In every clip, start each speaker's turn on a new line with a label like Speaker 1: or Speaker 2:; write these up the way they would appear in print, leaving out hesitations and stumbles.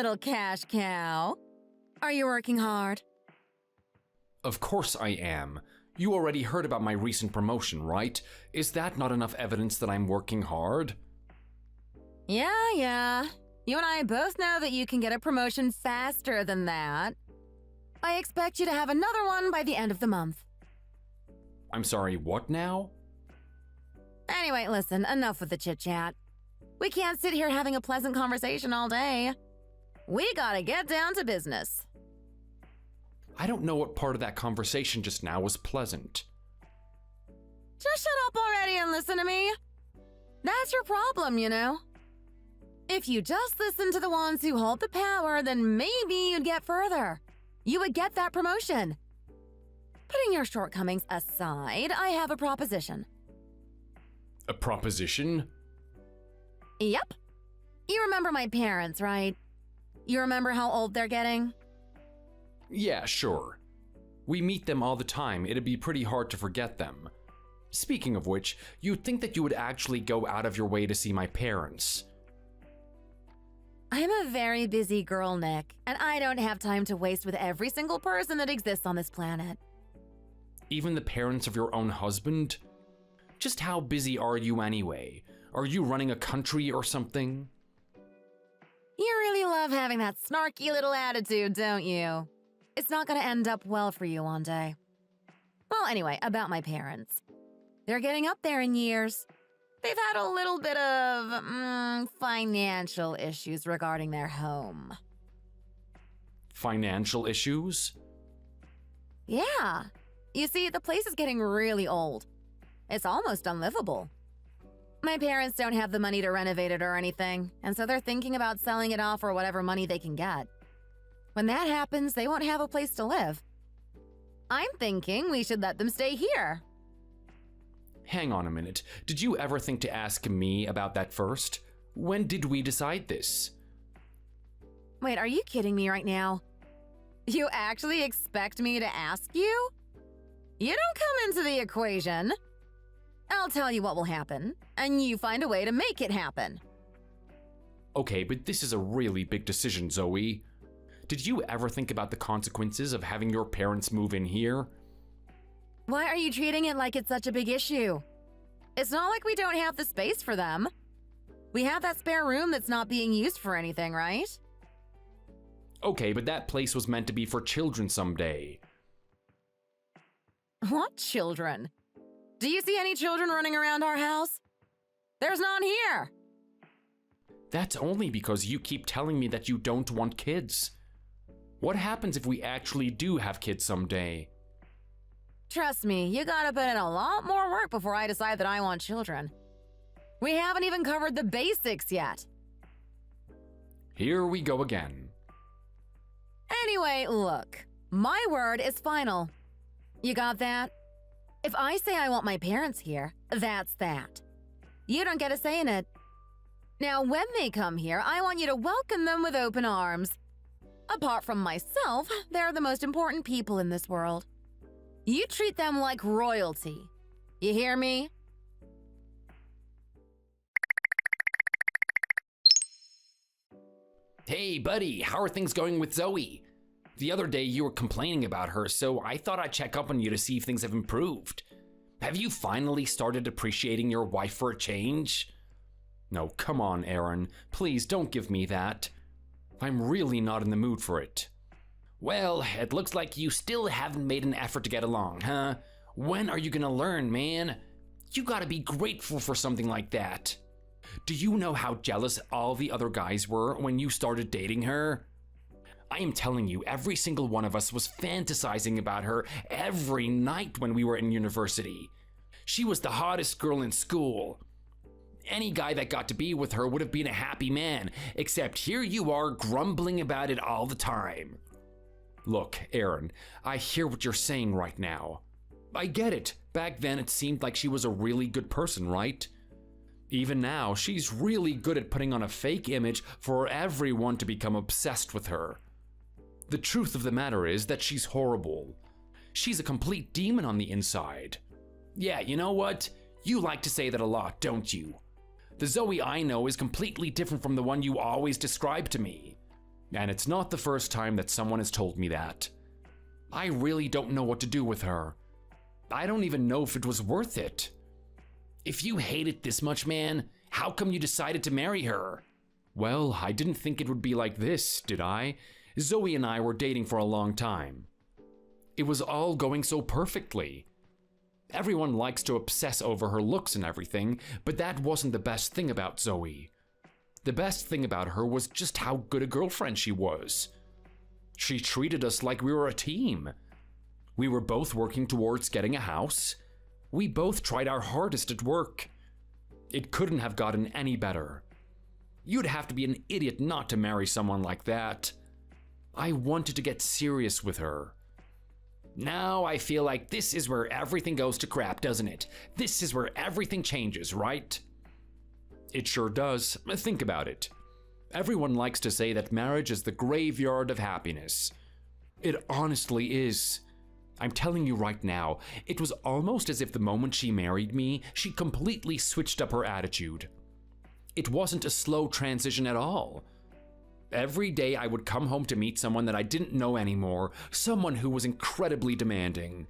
Speaker 1: little cash cow. Are you working hard?
Speaker 2: Of course I am. You already heard about my recent promotion, right? Is that not enough evidence that I'm working hard?
Speaker 1: Yeah. You and I both know that you can get a promotion faster than that. I expect you to have another one by the end of the month.
Speaker 2: I'm sorry, what now?
Speaker 1: Anyway, listen, enough with the chit-chat. We can't sit here having a pleasant conversation all day. We gotta get down to business.
Speaker 2: I don't know what part of that conversation just now was pleasant.
Speaker 1: Just shut up already and listen to me. That's your problem, you know. If you just listen to the ones who hold the power, then maybe you'd get further. You would get that promotion. Putting your shortcomings aside, I have a proposition.
Speaker 2: A proposition?
Speaker 1: Yep. You remember my parents, right? You remember how old they're getting?
Speaker 2: Yeah, sure. We meet them all the time. It'd be pretty hard to forget them. Speaking of which, you'd think that you would actually go out of your way to see my parents.
Speaker 1: I'm a very busy girl, Nick, and I don't have time to waste with every single person that exists on this planet.
Speaker 2: Even the parents of your own husband? Just how busy are you anyway? Are you running a country or something?
Speaker 1: You really love having that snarky little attitude, don't you? It's not going to end up well for you one day. Well, anyway, about my parents. They're getting up there in years. They've had a little bit of financial issues regarding their home.
Speaker 2: Financial issues?
Speaker 1: Yeah. You see, the place is getting really old. It's almost unlivable. My parents don't have the money to renovate it or anything, and so they're thinking about selling it off for whatever money they can get. When that happens, they won't have a place to live. I'm thinking we should let them stay here.
Speaker 2: Hang on a minute. Did you ever think to ask me about that first? When did we decide this?
Speaker 1: Wait, are you kidding me right now? You actually expect me to ask you? You don't come into the equation. I'll tell you what will happen, and you find a way to make it happen.
Speaker 2: Okay, but this is a really big decision, Zoe. Did you ever think about the consequences of having your parents move in here?
Speaker 1: Why are you treating it like it's such a big issue? It's not like we don't have the space for them. We have that spare room that's not being used for anything, right?
Speaker 2: Okay, but that place was meant to be for children someday.
Speaker 1: What children? Do you see any children running around our house? There's none here.
Speaker 2: That's only because you keep telling me that you don't want kids. What happens if we actually do have kids someday?
Speaker 1: Trust me, you gotta put in a lot more work before I decide that I want children. We haven't even covered the basics yet.
Speaker 2: Here we go again.
Speaker 1: Anyway, look, my word is final. You got that? If I say I want my parents here, that's that. You don't get a say in it. Now, when they come here, I want you to welcome them with open arms. Apart from myself, they're the most important people in this world. You treat them like royalty. You hear me?
Speaker 2: Hey, buddy, how are things going with Zoe? The other day you were complaining about her, so I thought I'd check up on you to see if things have improved. Have you finally started appreciating your wife for a change? No, come on, Aaron. Please don't give me that. I'm really not in the mood for it. Well, it looks like you still haven't made an effort to get along, huh? When are you gonna learn, man? You gotta be grateful for something like that. Do you know how jealous all the other guys were when you started dating her? I am telling you, every single one of us was fantasizing about her every night when we were in university. She was the hottest girl in school. Any guy that got to be with her would have been a happy man, except here you are grumbling about it all the time. Look, Aaron, I hear what you're saying right now. I get it. Back then it seemed like she was a really good person, right? Even now, she's really good at putting on a fake image for everyone to become obsessed with her. The truth of the matter is that she's horrible. She's a complete demon on the inside. Yeah, you know what? You like to say that a lot, don't you? The Zoe I know is completely different from the one you always describe to me. And it's not the first time that someone has told me that. I really don't know what to do with her. I don't even know if it was worth it. If you hate it this much, man, how come you decided to marry her? Well, I didn't think it would be like this, did I? Zoe and I were dating for a long time. It was all going so perfectly. Everyone likes to obsess over her looks and everything, but that wasn't the best thing about Zoe. The best thing about her was just how good a girlfriend she was. She treated us like we were a team. We were both working towards getting a house. We both tried our hardest at work. It couldn't have gotten any better. You'd have to be an idiot not to marry someone like that. I wanted to get serious with her. Now I feel like this is where everything goes to crap, doesn't it? This is where everything changes, right? It sure does. Think about it. Everyone likes to say that marriage is the graveyard of happiness. It honestly is. I'm telling you right now, it was almost as if the moment she married me, she completely switched up her attitude. It wasn't a slow transition at all. Every day I would come home to meet someone that I didn't know anymore, someone who was incredibly demanding,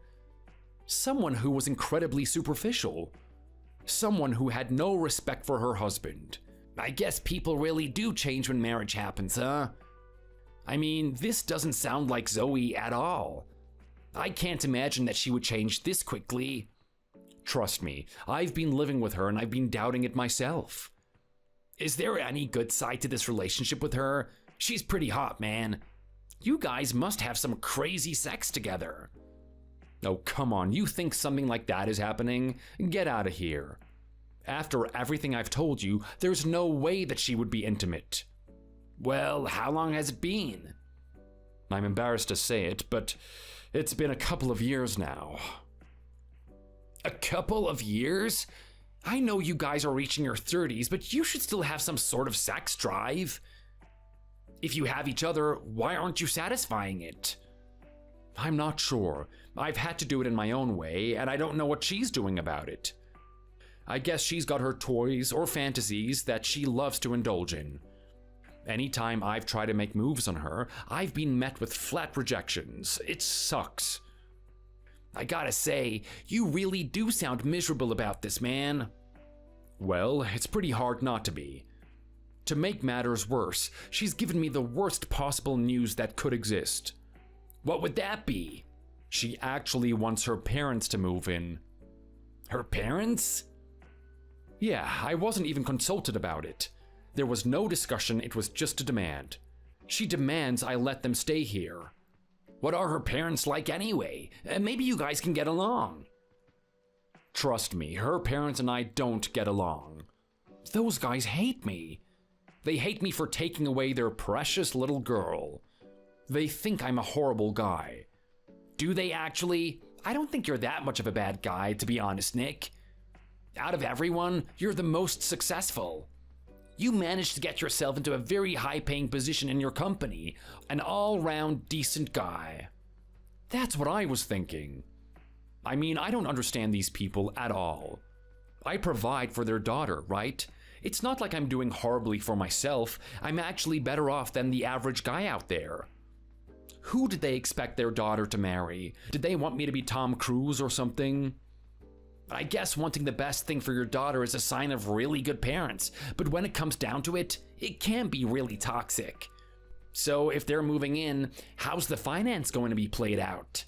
Speaker 2: someone who was incredibly superficial, someone who had no respect for her husband. I guess people really do change when marriage happens, huh? I mean, this doesn't sound like Zoe at all. I can't imagine that she would change this quickly. Trust me, I've been living with her and I've been doubting it myself. Is there any good side to this relationship with her? She's pretty hot, man. You guys must have some crazy sex together. Oh, come on, you think something like that is happening? Get out of here. After everything I've told you, there's no way that she would be intimate. Well, how long has it been? I'm embarrassed to say it, but it's been a couple of years now. A couple of years? I know you guys are reaching your 30s, but you should still have some sort of sex drive. If you have each other, why aren't you satisfying it? I'm not sure. I've had to do it in my own way, and I don't know what she's doing about it. I guess she's got her toys or fantasies that she loves to indulge in. Anytime I've tried to make moves on her, I've been met with flat rejections. It sucks. I gotta say, you really do sound miserable about this, man. Well, it's pretty hard not to be. To make matters worse, she's given me the worst possible news that could exist. What would that be? She actually wants her parents to move in. Her parents? Yeah, I wasn't even consulted about it. There was no discussion, it was just a demand. She demands I let them stay here. What are her parents like anyway? Maybe you guys can get along. Trust me, her parents and I don't get along. Those guys hate me. They hate me for taking away their precious little girl. They think I'm a horrible guy. Do they actually? I don't think you're that much of a bad guy, to be honest, Nick. Out of everyone, you're the most successful. You managed to get yourself into a very high-paying position in your company, an all-round decent guy. That's what I was thinking. I mean, I don't understand these people at all. I provide for their daughter, right? It's not like I'm doing horribly for myself. I'm actually better off than the average guy out there. Who did they expect their daughter to marry? Did they want me to be Tom Cruise or something? I guess wanting the best thing for your daughter is a sign of really good parents, but when it comes down to it, it can be really toxic. So if they're moving in, how's the finance going to be played out?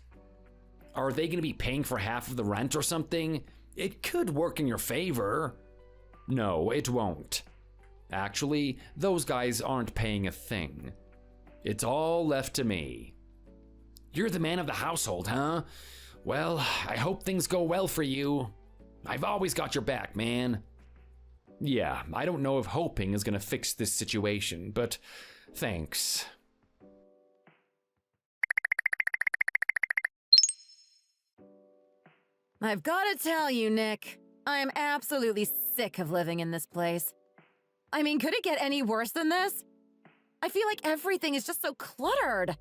Speaker 2: Are they going to be paying for half of the rent or something? It could work in your favor. No, it won't. Actually, those guys aren't paying a thing. It's all left to me. You're the man of the household, huh? Well, I hope things go well for you. I've always got your back, man. Yeah, I don't know if hoping is gonna fix this situation, but thanks.
Speaker 1: I've got to tell you, Nick, I am absolutely sick of living in this place. I mean, could it get any worse than this? I feel like everything is just so cluttered.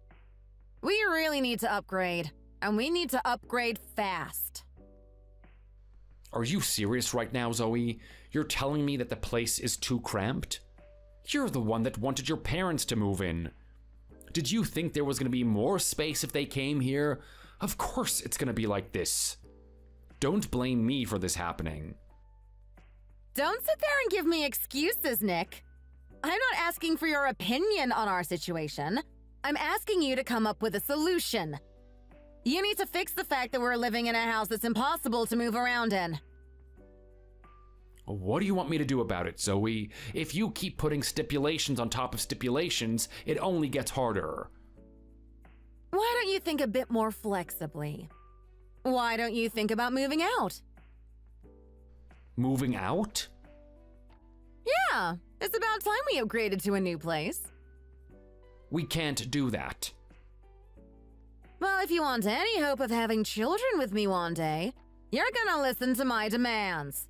Speaker 1: We really need to upgrade. And we need to upgrade fast.
Speaker 2: Are you serious right now, Zoe? You're telling me that the place is too cramped? You're the one that wanted your parents to move in. Did you think there was going to be more space if they came here? Of course it's going to be like this. Don't blame me for this happening.
Speaker 1: Don't sit there and give me excuses, Nick. I'm not asking for your opinion on our situation. I'm asking you to come up with a solution. You need to fix the fact that we're living in a house that's impossible to move around in.
Speaker 2: What do you want me to do about it, Zoe? If you keep putting stipulations on top of stipulations, it only gets harder.
Speaker 1: Why don't you think a bit more flexibly? Why don't you think about moving out?
Speaker 2: Moving out?
Speaker 1: Yeah, it's about time we upgraded to a new place.
Speaker 2: We can't do that.
Speaker 1: Well, if you want any hope of having children with me one day, you're gonna listen to my demands.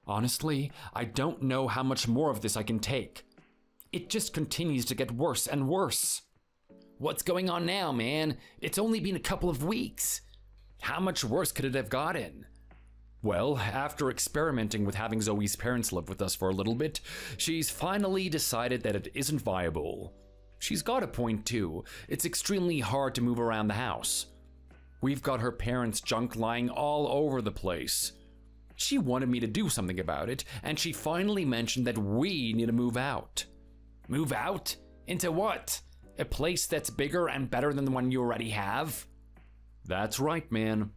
Speaker 2: Honestly, I don't know how much more of this I can take. It just continues to get worse and worse. What's going on now, man? It's only been a couple of weeks. How much worse could it have gotten? Well, after experimenting with having Zoe's parents live with us for a little bit, she's finally decided that it isn't viable. She's got a point too. It's extremely hard to move around the house. We've got her parents' junk lying all over the place. She wanted me to do something about it, and she finally mentioned that we need to move out. Move out? Into what? A place that's bigger and better than the one you already have? That's right, man.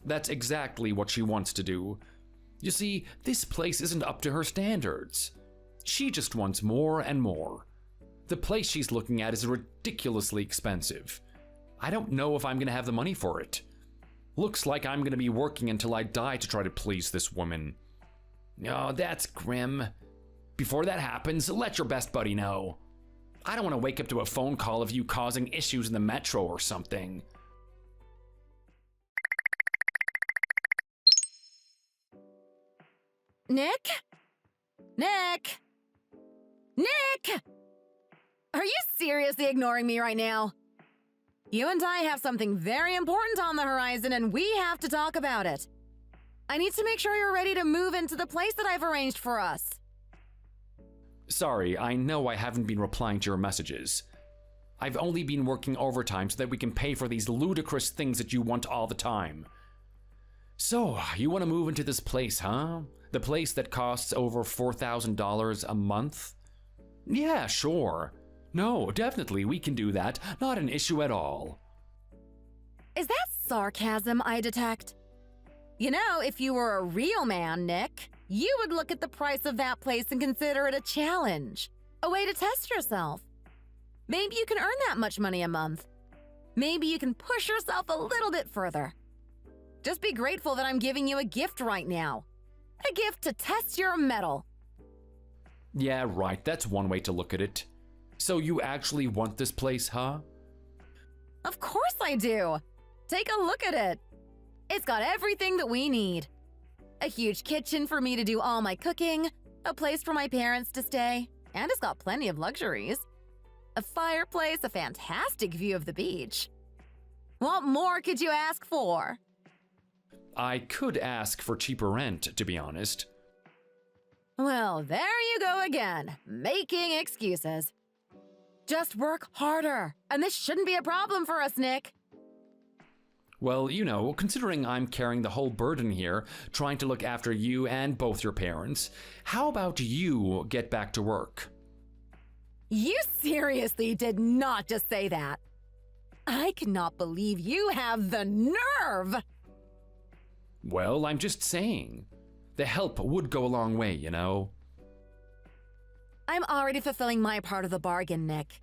Speaker 2: That's exactly what she wants to do. You see, this place isn't up to her standards. She just wants more and more. The place she's looking at is ridiculously expensive. I don't know if I'm gonna have the money for it. Looks like I'm gonna be working until I die to try to please this woman. Oh, that's grim. Before that happens, let your best buddy know. I don't want to wake up to a phone call of you causing issues in the metro or something.
Speaker 1: Nick? Nick? Nick! Are you seriously ignoring me right now? You and I have something very important on the horizon, and we have to talk about it. I need to make sure you're ready to move into the place that I've arranged for us.
Speaker 2: Sorry, I know I haven't been replying to your messages. I've only been working overtime so that we can pay for these ludicrous things that you want all the time. So, you want to move into this place, huh? The place that costs over $4,000 a month? Yeah, sure. No, definitely, we can do that. Not an issue at all.
Speaker 1: Is that sarcasm I detect? You know, if you were a real man, Nick, you would look at the price of that place and consider it a challenge, a way to test yourself. Maybe you can earn that much money a month. Maybe you can push yourself a little bit further. Just be grateful that I'm giving you a gift right now. A gift to test your mettle.
Speaker 2: Yeah, right, that's one way to look at it. So you actually want this place, huh?
Speaker 1: Of course I do. Take a look at it. It's got everything that we need. A huge kitchen for me to do all my cooking, a place for my parents to stay, and it's got plenty of luxuries. A fireplace, a fantastic view of the beach. What more could you ask for?
Speaker 2: I could ask for cheaper rent, to be honest.
Speaker 1: Well, there you go again, making excuses. Just work harder, and this shouldn't be a problem for us, Nick.
Speaker 2: Well, you know, considering I'm carrying the whole burden here, trying to look after you and both your parents, how about you get back to work?
Speaker 1: You seriously did not just say that. I cannot believe you have the nerve!
Speaker 2: Well, I'm just saying. The help would go a long way, you know?
Speaker 1: I'm already fulfilling my part of the bargain, Nick.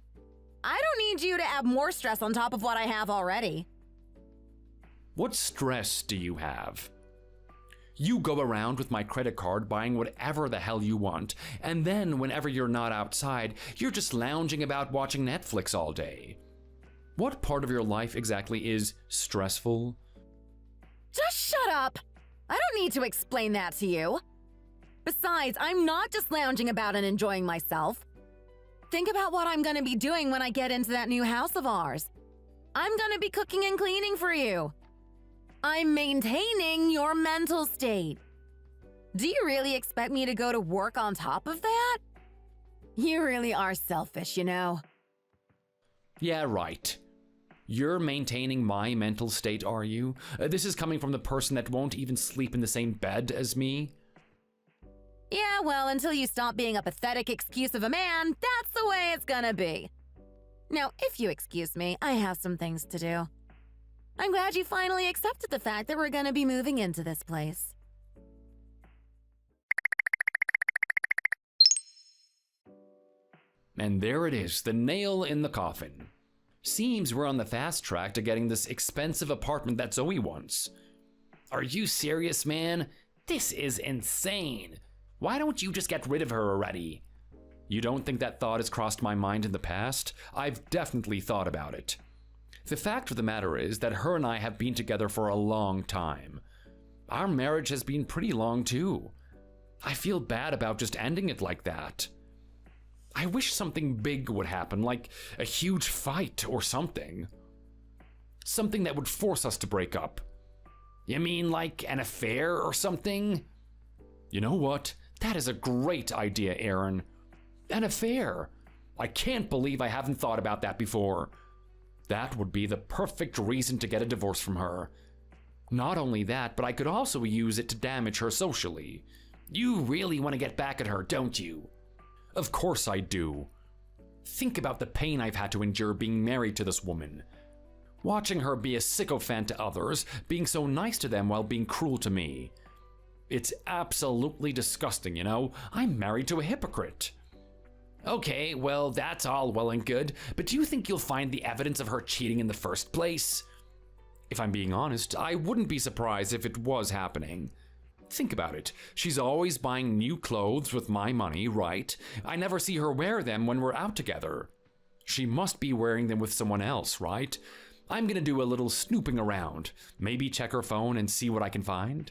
Speaker 1: I don't need you to add more stress on top of what I have already.
Speaker 2: What stress do you have? You go around with my credit card buying whatever the hell you want, and then whenever you're not outside, you're just lounging about watching Netflix all day. What part of your life exactly is stressful?
Speaker 1: Just shut up! I don't need to explain that to you. Besides, I'm not just lounging about and enjoying myself. Think about what I'm gonna be doing when I get into that new house of ours. I'm gonna be cooking and cleaning for you. I'm maintaining your mental state. Do you really expect me to go to work on top of that? You really are selfish, you know.
Speaker 2: Yeah, right. You're maintaining my mental state, are you? This is coming from the person that won't even sleep in the same bed as me?
Speaker 1: Yeah, well, until you stop being a pathetic excuse of a man, that's the way it's gonna be. Now, if you excuse me, I have some things to do. I'm glad you finally accepted the fact that we're gonna be moving into this place.
Speaker 2: And there it is, the nail in the coffin. Seems we're on the fast track to getting this expensive apartment that Zoe wants. Are you serious, man? This is insane. Why don't you just get rid of her already? You don't think that thought has crossed my mind in the past? I've definitely thought about it. The fact of the matter is that her and I have been together for a long time. Our marriage has been pretty long too. I feel bad about just ending it like that. I wish something big would happen, like a huge fight or something. Something that would force us to break up. You mean like an affair or something? You know what? That is a great idea, Aaron. An affair. I can't believe I haven't thought about that before. That would be the perfect reason to get a divorce from her. Not only that, but I could also use it to damage her socially. You really want to get back at her, don't you? Of course I do. Think about the pain I've had to endure being married to this woman. Watching her be a sycophant to others, being so nice to them while being cruel to me. It's absolutely disgusting, you know? I'm married to a hypocrite. Okay, well, that's all well and good, but do you think you'll find the evidence of her cheating in the first place? If I'm being honest, I wouldn't be surprised if it was happening. Think about it. She's always buying new clothes with my money, right? I never see her wear them when we're out together. She must be wearing them with someone else, right? I'm gonna do a little snooping around. Maybe check her phone and see what I can find.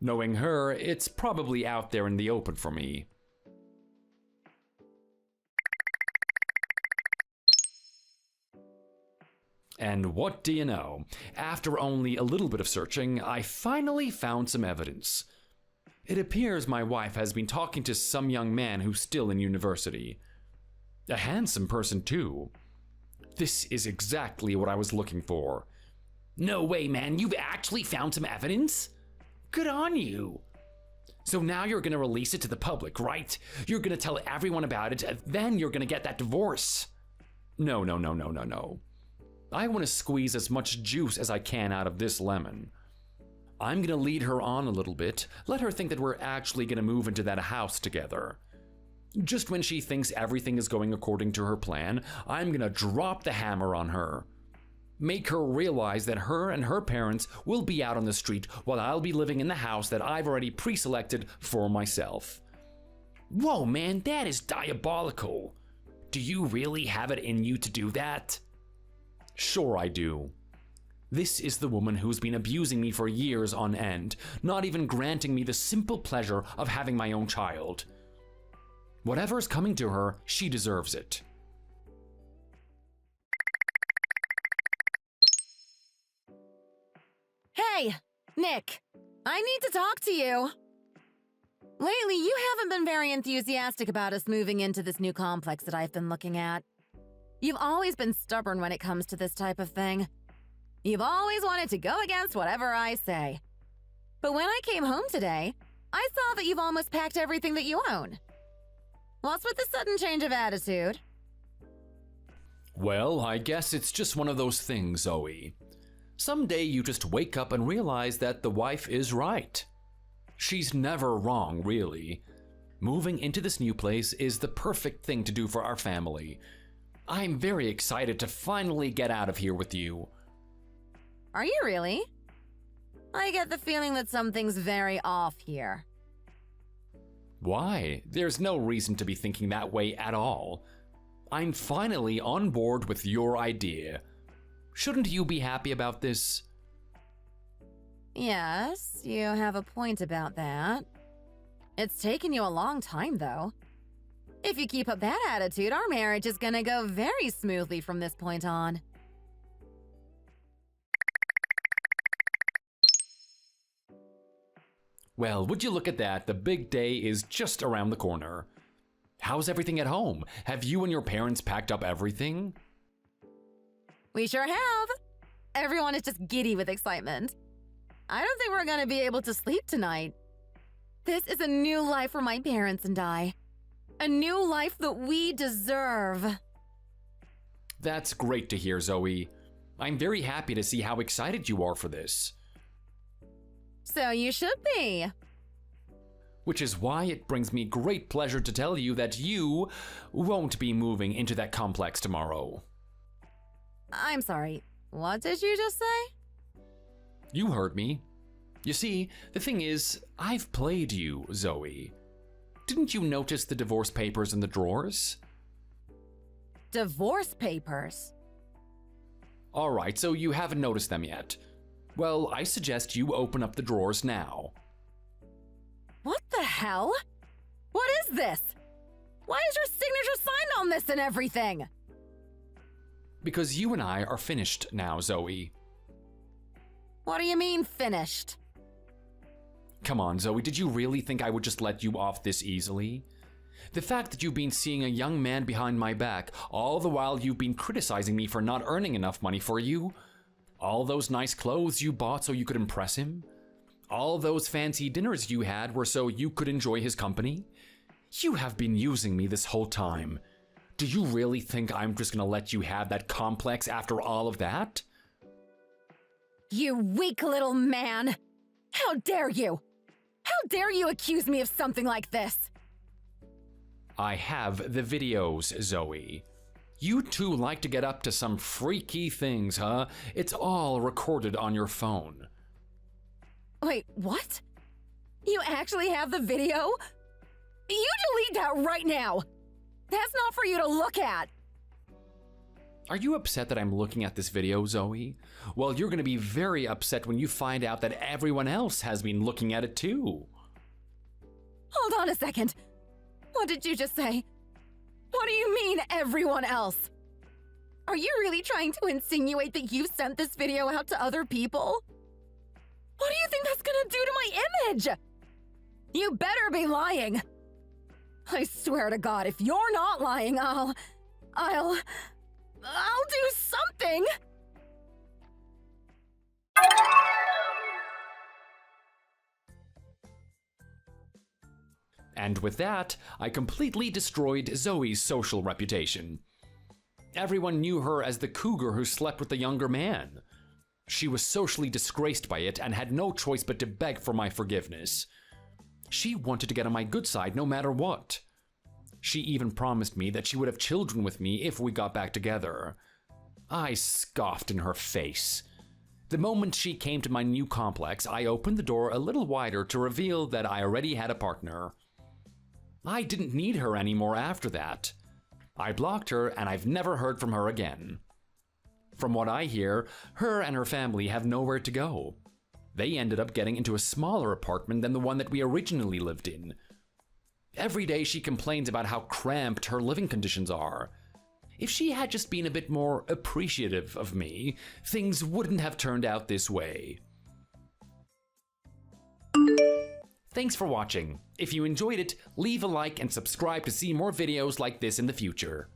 Speaker 2: Knowing her, it's probably out there in the open for me. And what do you know? After only a little bit of searching, I finally found some evidence. It appears my wife has been talking to some young man who's still in university. A handsome person, too. This is exactly what I was looking for. No way, man, you've actually found some evidence? Good on you. So now you're gonna release it to the public, right? You're gonna tell everyone about it, and then you're gonna get that divorce. No. I want to squeeze as much juice as I can out of this lemon. I'm going to lead her on a little bit, let her think that we're actually going to move into that house together. Just when she thinks everything is going according to her plan, I'm going to drop the hammer on her. Make her realize that her and her parents will be out on the street while I'll be living in the house that I've already pre-selected for myself. Whoa, man, that is diabolical. Do you really have it in you to do that? Sure I do. This is the woman who's been abusing me for years on end, not even granting me the simple pleasure of having my own child. Whatever's coming to her, she deserves it.
Speaker 1: Hey, Nick, I need to talk to you. Lately, you haven't been very enthusiastic about us moving into this new complex that I've been looking at. You've always been stubborn when it comes to this type of thing. You've always wanted to go against whatever I say. But when I came home today, I saw that you've almost packed everything that you own. What's with the sudden change of attitude?
Speaker 2: Well, I guess it's just one of those things, Zoe. Someday you just wake up and realize that the wife is right. She's never wrong, really. Moving into this new place is the perfect thing to do for our family. I'm very excited to finally get out of here with you.
Speaker 1: Are you really? I get the feeling that something's very off here.
Speaker 2: Why? There's no reason to be thinking that way at all. I'm finally on board with your idea. Shouldn't you be happy about this?
Speaker 1: Yes, you have a point about that. It's taken you a long time, though. If you keep up that attitude, our marriage is gonna go very smoothly from this point on.
Speaker 2: Well, would you look at that? The big day is just around the corner. How's everything at home? Have you and your parents packed up everything?
Speaker 1: We sure have. Everyone is just giddy with excitement. I don't think we're going to be able to sleep tonight. This is a new life for my parents and I. A new life that we deserve.
Speaker 2: That's great to hear, Zoe. I'm very happy to see how excited you are for this.
Speaker 1: So you should be.
Speaker 2: Which is why it brings me great pleasure to tell you that you won't be moving into that complex tomorrow.
Speaker 1: I'm sorry. What did you just say?
Speaker 2: You heard me. You see, the thing is, I've played you, Zoe. Didn't you notice the divorce papers in the drawers?
Speaker 1: Divorce papers?
Speaker 2: Alright, so you haven't noticed them yet. Well, I suggest you open up the drawers now.
Speaker 1: What the hell? What is this? Why is your signature signed on this and everything?
Speaker 2: Because you and I are finished now, Zoe.
Speaker 1: What do you mean, finished?
Speaker 2: Come on, Zoe, did you really think I would just let you off this easily? The fact that you've been seeing a young man behind my back, all the while you've been criticizing me for not earning enough money for you, all those nice clothes you bought so you could impress him, all those fancy dinners you had were so you could enjoy his company. You have been using me this whole time. Do you really think I'm just gonna let you have that complex after all of that?
Speaker 1: You weak little man! How dare you! How dare you accuse me of something like this?
Speaker 2: I have the videos, Zoe. You two like to get up to some freaky things, huh? It's all recorded on your phone.
Speaker 1: Wait, what? You actually have the video? You delete that right now! That's not for you to look at!
Speaker 2: Are you upset that I'm looking at this video, Zoe? Well, you're gonna be very upset when you find out that everyone else has been looking at it too.
Speaker 1: Hold on a second. What did you just say? What do you mean, everyone else? Are you really trying to insinuate that you sent this video out to other people? What do you think that's gonna do to my image? You better be lying. I swear to God, if you're not lying, I'll do something!
Speaker 2: And with that, I completely destroyed Zoe's social reputation. Everyone knew her as the cougar who slept with the younger man. She was socially disgraced by it and had no choice but to beg for my forgiveness. She wanted to get on my good side no matter what. She even promised me that she would have children with me if we got back together. I scoffed in her face. The moment she came to my new complex, I opened the door a little wider to reveal that I already had a partner. I didn't need her anymore after that. I blocked her and I've never heard from her again. From what I hear, her and her family have nowhere to go. They ended up getting into a smaller apartment than the one that we originally lived in. Every day she complains about how cramped her living conditions are. If she had just been a bit more appreciative of me, things wouldn't have turned out this way. Thanks for watching. If you enjoyed it, leave a like and subscribe to see more videos like this in the future.